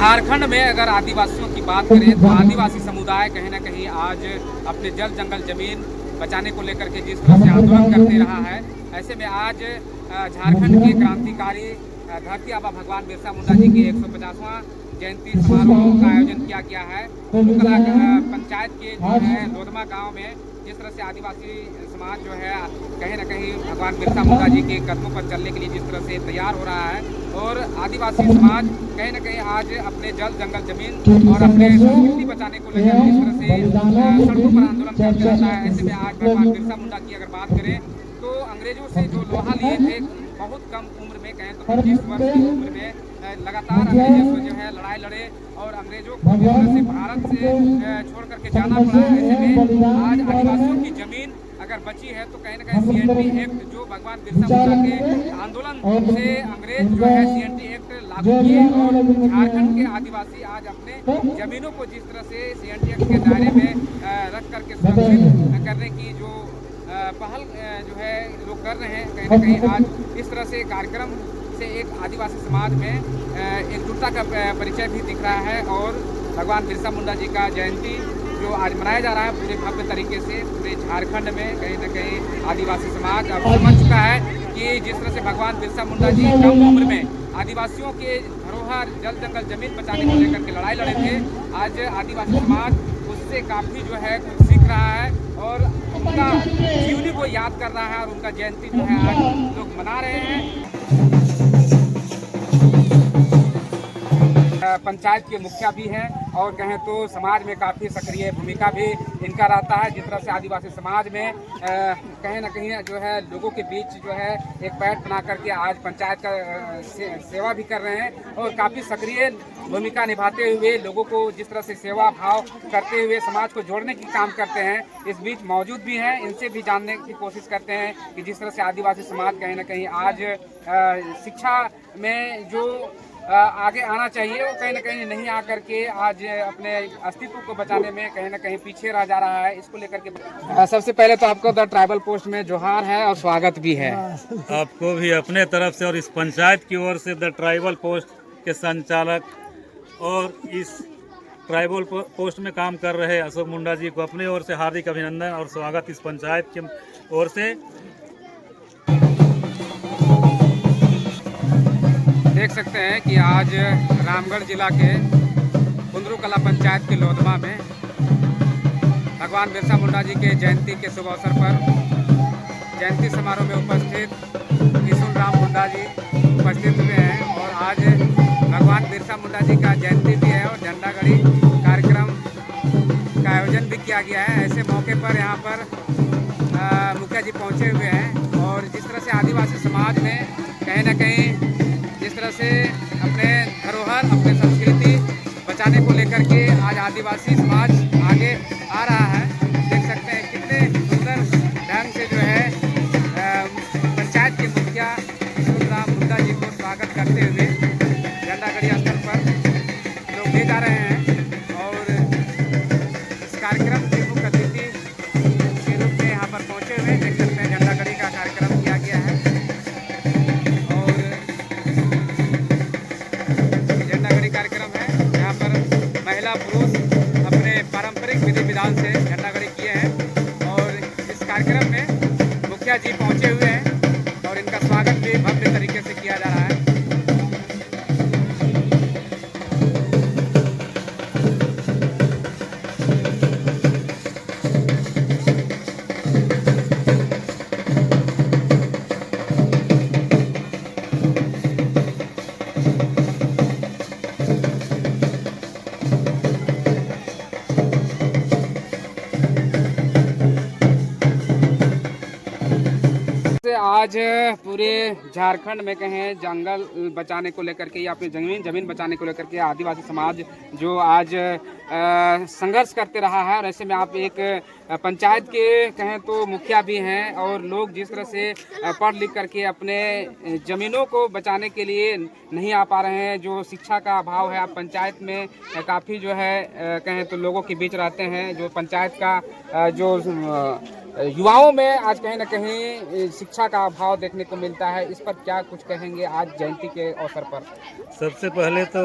झारखंड में अगर आदिवासियों की बात करें तो आदिवासी समुदाय कहीं ना कहीं आज अपने जल जंगल जमीन बचाने को लेकर के जिस तरह से आंदोलन करते रहा है, ऐसे में आज झारखंड के क्रांतिकारी धरती आबा भगवान बिरसा मुंडा जी के 150वां जयंती समारोह का आयोजन किया गया है। पंचायत के जो है लोधमा गांव में जिस तरह से आदिवासी समाज जो है कहीं ना कहीं भगवान बिरसा मुंडा जी के कदमों पर चलने के लिए जिस तरह से तैयार हो रहा है, और आदिवासी समाज कहीं ना कहीं आज अपने जल जंगल जमीन और अपने संस्कृति बचाने को लेकर जिस तरह से सड़कों पर आंदोलन करते रहता है, ऐसे में आज भगवान बिरसा मुंडा की अगर बात करें तो अंग्रेजों से जो लोहा लिए थे बहुत कम उम्र में, कहें तो 25 वर्ष की उम्र में लगातार अंग्रेजों से जो है लड़ाई लड़े और अंग्रेजों को जिस तरह से भारत से छोड़ करके जाना पड़ा। ऐसे में आज आदिवासियों की जमीन अगर बची है तो कहीं ना कहीं सीएनटी एक्ट जो भगवान बिरसा मुंडा के आंदोलन से अंग्रेज जो है सीएनटी एक्ट लागू किए और झारखंड के आदिवासी आज अपने जमीनों को जिस तरह से सीएनटी एक्ट के दायरे में रख करके सुरक्षित करने की जो पहल जो है लोग कर रहे हैं, कहीं ना कहीं आज इस तरह से कार्यक्रम से एक आदिवासी समाज में एकजुटता का परिचय भी दिख रहा है। और भगवान बिरसा मुंडा जी का जयंती जो आज मनाया जा रहा है पूरे भव्य तरीके से पूरे झारखंड में, कहीं ना कहीं आदिवासी समाज अब समझ चुका है कि जिस तरह से भगवान बिरसा मुंडा जी कम उम्र में आदिवासियों के धरोहर जल जंगल जमीन बचाने को लेकर के लड़ाई लड़े थे, आज आदिवासी समाज उससे काफ़ी जो है कुछ सीख रहा है और उनका जीवनी को याद कर रहा है और उनका जयंती जो है आज लोग मना रहे हैं। पंचायत के मुखिया भी हैं और कहें तो समाज में काफ़ी सक्रिय भूमिका भी इनका रहता है। जिस तरह से आदिवासी समाज में कहीं ना कहीं जो है लोगों के बीच जो है एक पैठ बना करके आज पंचायत का सेवा भी कर रहे हैं और काफ़ी सक्रिय भूमिका निभाते हुए लोगों को जिस तरह से सेवा भाव करते हुए समाज को जोड़ने की काम करते हैं। इस बीच मौजूद भी हैं, इनसे भी जानने की कोशिश करते हैं कि जिस तरह से आदिवासी समाज कहीं ना कहीं आज शिक्षा में जो आगे आना चाहिए वो कहीं ना कहीं नहीं आकर के आज अपने अस्तित्व को बचाने में कहीं ना कहीं पीछे रह जा रहा है। इसको लेकर के सबसे पहले तो आपको द ट्राइबल पोस्ट में जोहार है और स्वागत भी है। आपको भी अपने तरफ से और इस पंचायत की ओर से द ट्राइबल पोस्ट के संचालक और इस ट्राइबल पोस्ट में काम कर रहे अशोक मुंडा जी को अपने ओर से हार्दिक अभिनंदन और स्वागत इस पंचायत की ओर से। देख सकते हैं कि आज रामगढ़ जिला के कुंदरू कला पंचायत के लोधमा में भगवान बिरसा मुंडा जी के जयंती के शुभ अवसर पर जयंती समारोह में उपस्थित किशुन राम मुंडा जी उपस्थित हुए हैं और आज भगवान बिरसा मुंडा जी का जयंती भी है और झंडागड़ी कार्यक्रम का आयोजन भी किया गया है। ऐसे मौके पर यहाँ पर मुखिया जी पहुँचे हुए हैं और जिस तरह से आदिवासी समाज ने कहीं ना कहीं जिस तरह से अपने धरोहर अपने संस्कृति बचाने को लेकर के आज आदिवासी समाज आगे आ रहा है। देख सकते हैं कितने सुंदर ढंग से जो है पंचायत के मुखिया किशोर राम मुंडा जी को स्वागत करते हुए झंडागड़ी स्थल पर लोग ले जा रहे हैं और इस कार्यक्रम के मुख्य अतिथि के रूप में यहाँ पर पहुँचे हुए देख सकते हैं झंडागड़ी का कार्यक्रम किया गया है। पुरुष अपने पारंपरिक विधि विधान से झंडागड़ी किए हैं और इस कार्यक्रम में मुखिया जी पहुंचे हुए हैं और इनका स्वागत भी भव्य तरीके से किया जा रहा है। आज पूरे झारखंड में कहें जंगल बचाने को लेकर के या अपनी जमीन बचाने को लेकर के आदिवासी समाज जो आज संघर्ष करते रहा है और ऐसे में आप एक पंचायत के कहें तो मुखिया भी हैं और लोग जिस तरह से पढ़ लिख करके अपने ज़मीनों को बचाने के लिए नहीं आ पा रहे हैं, जो शिक्षा का अभाव है। आप पंचायत में काफ़ी जो है कहें तो लोगों के बीच रहते हैं, जो पंचायत का जो युवाओं में आज कहीं ना कहीं शिक्षा का अभाव देखने को मिलता है। इस पर क्या कुछ कहेंगे आज जयंती के अवसर पर? सबसे पहले तो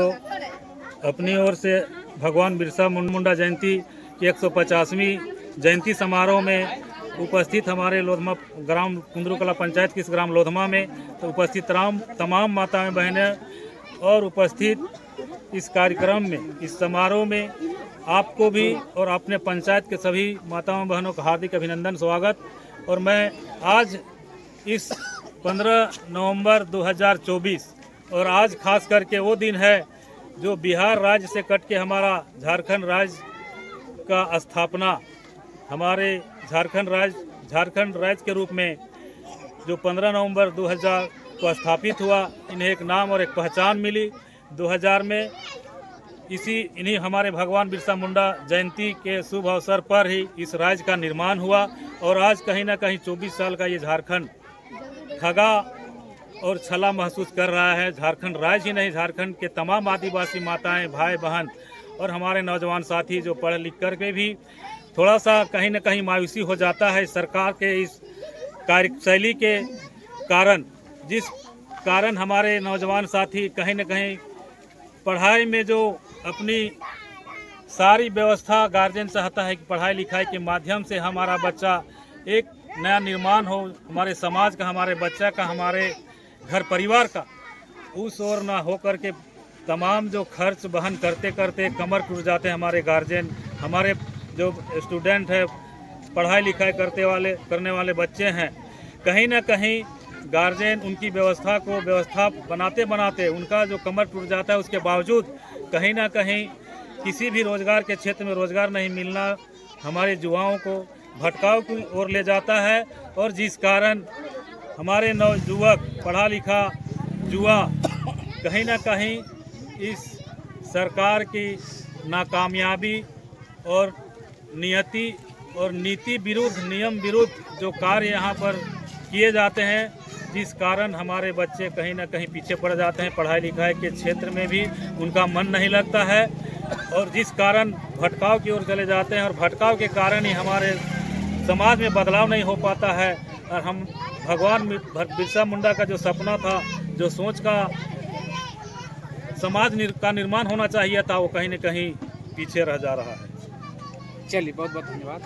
अपनी ओर से भगवान बिरसा मुंडा जयंती की 150वीं जयंती समारोह में उपस्थित हमारे लोधमा ग्राम कुंदरू कला पंचायत की इस ग्राम लोधमा में तो उपस्थित तमाम माताएं बहनें और उपस्थित इस कार्यक्रम में, इस समारोह में आपको भी और अपने पंचायत के सभी माताओं बहनों का हार्दिक अभिनंदन, स्वागत। और मैं आज इस 15 नवंबर 2024 और आज खास करके वो दिन है जो बिहार राज्य से कट के हमारा झारखंड राज्य का स्थापना, हमारे झारखंड राज्य के रूप में जो 15 नवंबर 2000 को स्थापित हुआ, इन्हें एक नाम और एक पहचान मिली। 2000 में इन्हीं हमारे भगवान बिरसा मुंडा जयंती के शुभ अवसर पर ही इस राज्य का निर्माण हुआ और आज कहीं ना कहीं 24 साल का ये झारखंड ठगा और छला महसूस कर रहा है। झारखंड राज्य ही नहीं, झारखंड के तमाम आदिवासी माताएं, भाई बहन और हमारे नौजवान साथी जो पढ़ लिख कर के भी थोड़ा सा कहीं ना कहीं मायूसी हो जाता है सरकार के इस कार्यशैली के कारण, जिस कारण हमारे नौजवान साथी कहीं ना कहीं पढ़ाई में जो अपनी सारी व्यवस्था गार्जियन चाहता है कि पढ़ाई लिखाई के माध्यम से हमारा बच्चा एक नया निर्माण हो, हमारे समाज का, हमारे बच्चा का, हमारे घर परिवार का, उस ओर ना हो करके तमाम जो खर्च वहन करते करते कमर टूट जाते हैं हमारे गार्जियन। हमारे जो स्टूडेंट है, पढ़ाई लिखाई करने वाले बच्चे हैं, कहीं ना कहीं गार्जियन उनकी व्यवस्था बनाते बनाते उनका जो कमर टूट जाता है, उसके बावजूद कहीं ना कहीं किसी भी रोज़गार के क्षेत्र में रोज़गार नहीं मिलना हमारे युवाओं को भटकाव की ओर ले जाता है और जिस कारण हमारे नवयुवक पढ़ा लिखा युवा कहीं ना कहीं इस सरकार की नाकामयाबी और नियति और नीति विरुद्ध, नियम विरुद्ध जो कार्य यहाँ पर किए जाते हैं, जिस कारण हमारे बच्चे कहीं ना कहीं पीछे पड़ जाते हैं। पढ़ाई लिखाई के क्षेत्र में भी उनका मन नहीं लगता है और जिस कारण भटकाव की ओर चले जाते हैं और भटकाव के कारण ही हमारे समाज में बदलाव नहीं हो पाता है। और हम भगवान बिरसा मुंडा का जो सपना था, जो सोच का समाज का निर्माण होना चाहिए था, वो कहीं न कहीं पीछे रह जा रहा है। चलिए, बहुत बहुत धन्यवाद।